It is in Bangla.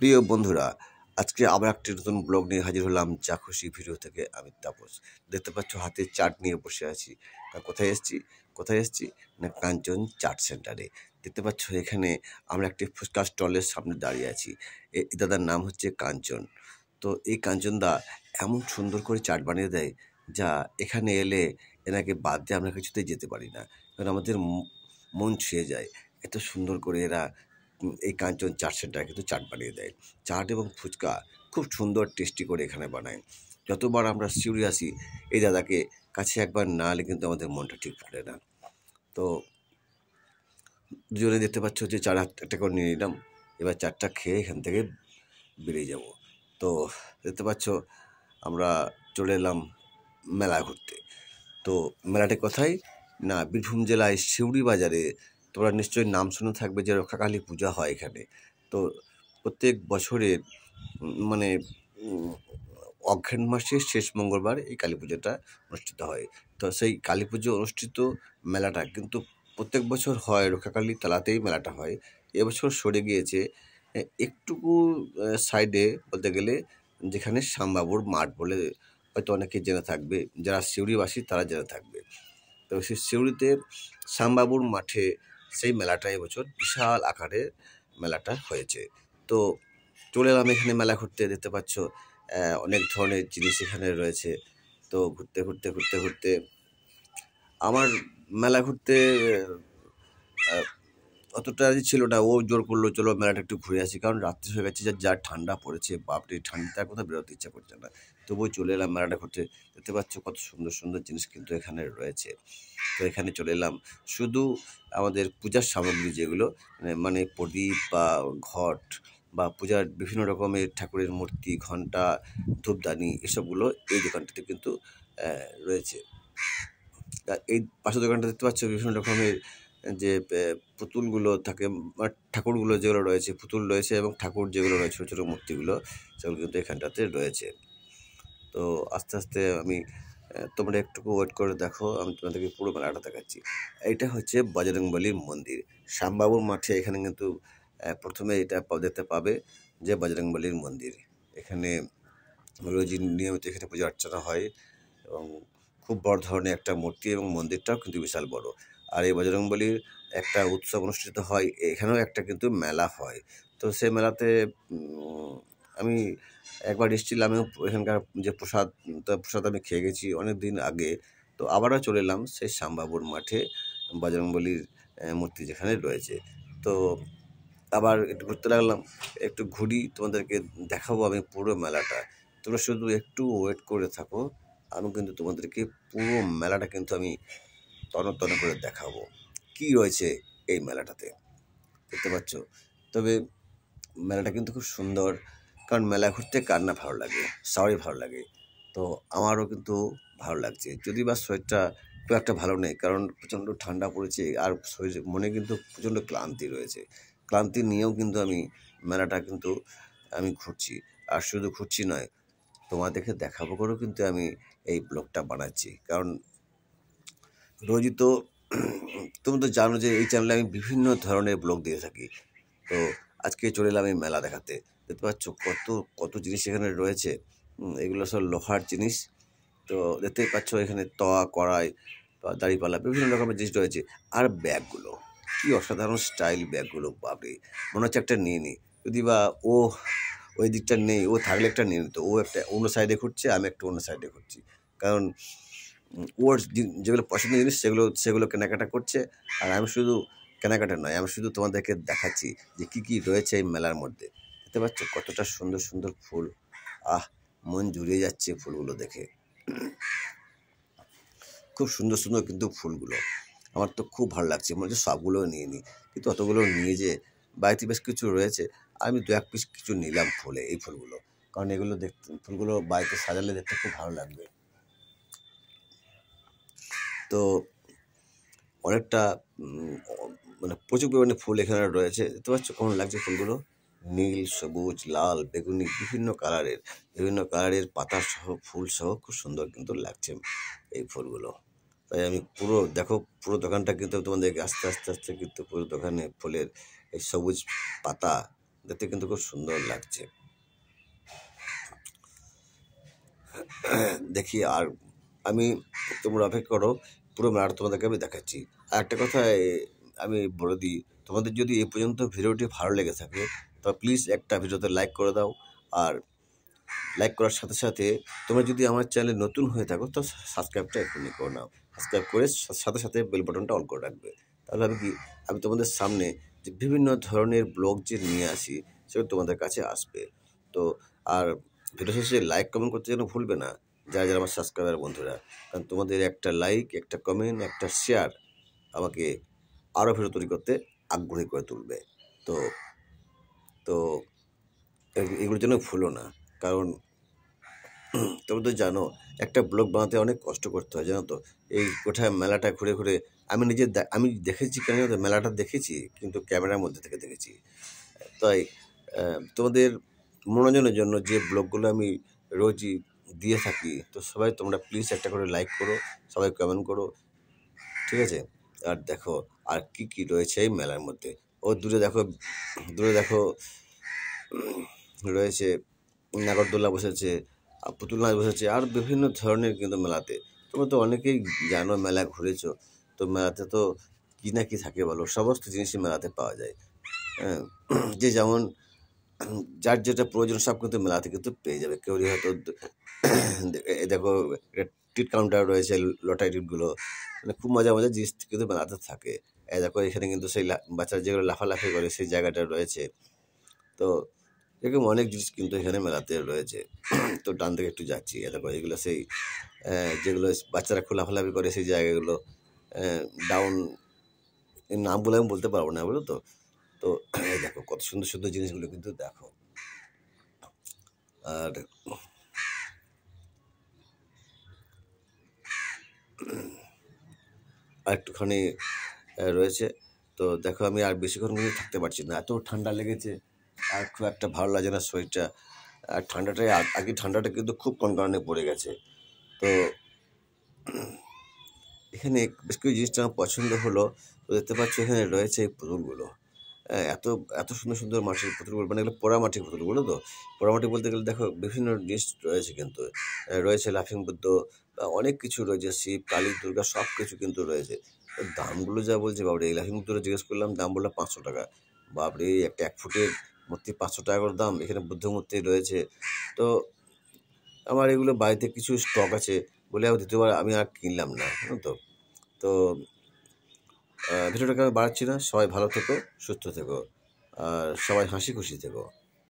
প্রিয় বন্ধুরা, আজকে আবার একটি নতুন ব্লগ নিয়ে হাজির হলাম যা খুশি ভিডিও থেকে। আমি তাপস। দেখতে পাচ্ছ হাতে চাট নিয়ে বসে আছি। কোথায় এসেছি না কাঞ্চন চাট সেন্টারে। দেখতে পাচ্ছ এখানে আমরা একটি ফুচকা স্টলের সামনে দাঁড়িয়ে আছি। এই দাদার নাম হচ্ছে কাঞ্চন। তো এই কাঞ্চন দা এমন সুন্দর করে চাট বানিয়ে দেয়, যা এখানে এলে এনাকে বাদ দিয়ে আমরা কিছুতেই যেতে পারি না, কারণ আমাদের মন ছুঁয়ে যায়। এত সুন্দর করে এরা এই কাঞ্চন চাট সেন্টার কিন্তু চাট বানিয়ে দেয়। চাট এবং ফুচকা খুব সুন্দর টেস্টি করে এখানে বানায়। যতবার আমরা সিউড়ি আসি এই দাদাকে কাছে একবার না এলে কিন্তু আমাদের মনটা ঠিক ভরে না। তো দুজনে দেখতে পাচ্ছ যে চার একটা করে নিয়ে নিলাম। এবার চারটা খেয়ে এখান থেকে বেরিয়ে যাব। তো দেখতে পাচ্ছ আমরা চলে এলাম মেলা ঘুরতে। তো মেলাটি কোথায় না বীরভূম জেলায় সিউড়ি বাজারে। তোমরা নিশ্চয়ই নাম শুনে থাকবে যে রক্ষাকালী পূজা হয় এখানে। তো প্রত্যেক বছরের মানে অগ্রহায়ণ মাসের শেষ মঙ্গলবার এই কালী পুজোটা অনুষ্ঠিত হয়। তো সেই কালী পুজো অনুষ্ঠিত মেলাটা কিন্তু প্রত্যেক বছর হয় রক্ষাকালী তলাতেই মেলাটা হয়। এবছর সরে গিয়েছে একটুকু সাইডে বলতে গেলে, যেখানে শ্যামবাবুর মাঠ বলে হয়তো অনেকে জেনে থাকবে, যারা সিউড়িবাসী তারা জেনে থাকবে। তো সেই সিউড়িতে শ্যামবাবুর মাঠে সেই মেলাটা এবছর বিশাল আকারে মেলাটা হয়েছে। তো চলে এলাম এখানে মেলা ঘুরতে। দেখতে পাচ্ছ অনেক ধরনের জিনিস এখানে রয়েছে। তো ঘুরতে আমার মেলা ঘুরতে অতটা ছিল না। ও জোর করলো চলো মেলাটা একটু ঘুরে আসি, কারণ রাত্রি হয়ে গেছে, যা ঠান্ডা পড়েছে বাপরে, ঠান্ডার কোথাও বেরোতে ইচ্ছা করছে না। তবুও চলে এলাম মেলাটা ঘুরতে। দেখতে পাচ্ছ কত সুন্দর সুন্দর জিনিস কিন্তু এখানে রয়েছে। তো এখানে চলে এলাম শুধু আমাদের পূজার সামগ্রী যেগুলো মানে প্রদীপ বা ঘট বা পূজার বিভিন্ন রকমের ঠাকুরের মূর্তি, ঘণ্টা, ধূপদানি, এসবগুলো এই দোকানটাতে কিন্তু রয়েছে। এই পাশের দোকানটা দেখতে পাচ্ছ বিভিন্ন রকমের যে পুতুলগুলো থাকে বা ঠাকুরগুলো যেগুলো রয়েছে, পুতুল রয়েছে এবং ঠাকুর যেগুলো রয়েছে ছোটো ছোটো মূর্তিগুলো, সেগুলো কিন্তু এখানটাতে রয়েছে। তো আস্তে আস্তে আমি তোমরা একটুকু ওয়েট করে দেখো, আমি তোমাদেরকে পুরো মেলাটা দেখাচ্ছি। এইটা হচ্ছে বজরংবলীর মন্দির শ্যামবাবুর মাঠে। এখানে কিন্তু প্রথমে এটা দেখতে পাবে যে বজরংবলীর মন্দির। এখানে রোজই নিয়মিত এখানে পূজা অর্চনা হয় এবং খুব বড় ধরনের একটা মূর্তি, এবং মন্দিরটাও কিন্তু বিশাল বড়। আর এই বজরংবলীর একটা উৎসব অনুষ্ঠিত হয়, এখানেও একটা কিন্তু মেলা হয়। তো সেই মেলাতে আমি একবার এসেছিলাম, এখানকার যে প্রসাদ আমি খেয়ে গেছি অনেক দিন আগে। তো আবারও চলে এলাম সেই শ্যামবাবুর মাঠে, বজরংবলীর মূর্তি যেখানে রয়েছে। তো আবার একটু ঘুরতে লাগলাম, একটু ঘুরি, তোমাদেরকে দেখাবো আমি পুরো মেলাটা। তোমরা শুধু একটু ওয়েট করে থাকো, আমি কিন্তু তোমাদেরকে পুরো মেলাটা কিন্তু আমি তন্ন করে দেখাবো কি রয়েছে এই মেলাটাতে। দেখতে পাচ্ছ, তবে মেলাটা কিন্তু খুব সুন্দর, কারণ মেলা ঘুরতে কার না ভালো লাগে, সবারই ভালো লাগে। তো আমারও কিন্তু ভালো লাগছে, যদি বা শরীরটা খুব একটা ভালো নেই, কারণ প্রচণ্ড ঠান্ডা পড়েছে আর শরীর মনে কিন্তু প্রচণ্ড ক্লান্তি রয়েছে। ক্লান্তি নিয়েও কিন্তু আমি মেলাটা কিন্তু আমি ঘুরছি। আর শুধু ঘুরছি নয়, তোমাদেরকে দেখাবো করেও কিন্তু আমি এই ব্লগটা বানাচ্ছি, কারণ রোজই তো তুমি তো জানো যে এই চ্যানেলে আমি বিভিন্ন ধরনের ব্লগ দিয়ে থাকি। তো আজকে চলে এলাম এই মেলা দেখাতে। দেখতে পাচ্ছ কত কত জিনিস এখানে রয়েছে। এগুলো সব লোহার জিনিস। তো দেখতেই পাচ্ছ এখানে তওয়া, কড়াই বা দাঁড়িপাল্লা বিভিন্ন রকমের জিনিস রয়েছে। আর ব্যাগগুলো কি অসাধারণ স্টাইল ব্যাগগুলো, বাপরে মনে হচ্ছে একটা নিয়ে নিই। যদি বা ও ওই দিকটা নেই, ও থাকলে একটা নিয়ে নিত। ও একটা অন্য সাইডে ঘুরছে, আমি একটা অন্য সাইডে ঘুরছি, কারণ ওর যেগুলো পছন্দের জিনিস সেগুলো কেনাকাটা করছে। আর আমি শুধু কেনাকাটা নয়, আমি শুধু তোমাদেরকে দেখাচ্ছি যে কী কী রয়েছে এই মেলার মধ্যে। দেখতে পাচ্ছ কতটা সুন্দর সুন্দর ফুল, মন জুড়িয়ে যাচ্ছে ফুলগুলো দেখে। খুব সুন্দর সুন্দর কিন্তু ফুলগুলো, আমার তো খুব ভালো লাগছে, মনে হচ্ছে সবগুলো নিয়ে নিই। কিন্তু অতগুলো নিয়ে যে বাড়িতে বেশ কিছু রয়েছে, আমি দু এক পিস কিছু নিলাম এই ফুলগুলো, কারণ এগুলো দেখতে, ফুলগুলো বাড়িতে সাজালে দেখতে খুব ভালো লাগবে। তো অনেকটা মানে প্রচুর পরিমাণে ফুল এখানে রয়েছে। দেখতে পাচ্ছ কেমন লাগছে ফুলগুলো, নীল, সবুজ, লাল, বেগুনি, বিভিন্ন কালারের পাতা সহ, ফুল সহ খুব সুন্দর কিন্তু লাগছে এই ফুলগুলো। তাই আমি পুরো দোকানটা কিন্তু তোমাদেরকে আস্তে আস্তে কিন্তু পুরো দোকানে ফুলের এই সবুজ পাতা দেখতে কিন্তু খুব সুন্দর লাগছে। দেখি আর আমি, তোমরা অপেক্ষা করো, পুরো মেলাটা তোমাদেরকে আমি দেখাচ্ছি। আর একটা কথা আমি বলে দিই, তোমাদের যদি এই পর্যন্ত ভিডিওটি ভালো লেগে থাকে তবে প্লিজ একটা ভিডিওতে লাইক করে দাও। আর লাইক করার সাথে সাথে তোমরা যদি আমার চ্যানেলে নতুন হয়ে থাকো তো সাবস্ক্রাইবটা এক্ষুনি করে নাও। সাবস্ক্রাইব করে সাথে সাথে বেল বাটনটা অন করে রাখবে। তাহলে আমি তোমাদের সামনে যে বিভিন্ন ধরনের ব্লগ যে নিয়ে আসি সেগুলো তোমাদের কাছে আসবে। তো আর ভিডিও শেষে লাইক কমেন্ট করতে যেন ভুলবে না, যারা যারা আমার সাবস্ক্রাইবার বন্ধুরা, কারণ তোমাদের একটা লাইক, একটা কমেন্ট, একটা শেয়ার আমাকে আরও ভিডিও তৈরি করতে আগ্রহী করে তুলবে। তো তো এগুলোর জন্য ভুলো না, কারণ তোমরা তো জানো একটা ব্লগ বানাতে অনেক কষ্ট করতে হয়, জানো তো। এই কোথায় মেলাটা ঘুরে ঘুরে আমি দেখেছি, কেন জানো তো, মেলাটা দেখেছি কিন্তু ক্যামেরার মধ্যে থেকে দেখেছি। তাই তোমাদের মনোরঞ্জনের জন্য যে ব্লগগুলো আমি রোজই দিয়ে থাকি, তো সবাই তোমরা প্লিজ একটা করে লাইক করো, সবাই কমেন্ট করো, ঠিক আছে। আর দেখো আর কি কি রয়েছে এই মেলার মধ্যে। ও দূরে দেখো রয়েছে নাগরদোলা বসেছে, আর পুতুল নাচ বসেছে, আর বিভিন্ন ধরনের কিন্তু মেলাতে। তোমরা তো অনেকেই জানো, মেলা ঘুরেছো, তো মেলাতে তো কি না কি থাকে বলো, সমস্ত জিনিসই মেলাতে পাওয়া যায়। হ্যাঁ, যে যেমন যার যেটা প্রয়োজন সব কিন্তু মেলাতে কিন্তু পেয়ে যাবে। কেউই হয়তো দেখো টিট কাউন্টার রয়েছে, লটারি টিটগুলো, মানে খুব মজা মজা জিনিস কিন্তু মেলাতে থাকে। দেখো এখানে কিন্তু সেই বাচ্চারা যেগুলো লাফালাফি করে সেই জায়গাটা রয়েছে। তো এরকম অনেক জিনিস কিন্তু এখানে মেলাতে রয়েছে। তো ডান দিকে একটু যাচ্ছি, দেখো এগুলো সেই যেগুলো বাচ্চারা খুব লাফালাফি করে সেই জায়গাগুলো, ডাউন, এর নামগুলো আমি বলতে পারবো না, বুঝলো তো। তো দেখো কত সুন্দর সুন্দর জিনিসগুলো কিন্তু দেখো। আর একটুখানি রয়েছে। তো দেখো আমি আর বেশিক্ষণ কিন্তু থাকতে পারছি না, এত ঠান্ডা লেগেছে, আর খুব একটা ভালো লাগে না শরীরটা। আর ঠান্ডাটাই আগে ঠান্ডাটা কিন্তু খুব কনকনে পড়ে গেছে। তো এখানে বেশ কিছু জিনিসটা আমার পছন্দ হলো। তো দেখতে পাচ্ছ এখানে রয়েছে এই পুতুলগুলো। এত এত সুন্দর সুন্দর মাটির পুতুলগুলো, মানে এগুলো পোড়ামাটির পুতুলগুলো। তো পোড়ামাটি বলতে গেলে দেখো বিভিন্ন জিনিস রয়েছে কিন্তু, রয়েছে লাফিং বুদ্ধ, অনেক কিছু রয়েছে, শিব, কালী, দুর্গা, সব কিছু কিন্তু রয়েছে। দামগুলো যা বলছে বাবরে, এই লাফিং বুদ্ধটা জিজ্ঞেস করলাম, দাম বললো 500 টাকা। বাবরে, একটা 1 ফুটের মূর্তি 500 টাকা করে দাম, এখানে বুদ্ধ মূর্তি রয়েছে। তো আমার এগুলো বাড়িতে কিছু স্টক আছে বলে আর দ্বিতীয়বার আমি আর কিনলাম না, জানো তো। তো ভিডিওটাকে আমি বাড়াচ্ছি না, সবাই ভালো থেকো, সুস্থ থেকো, আর সবাই হাসি খুশি থেকো।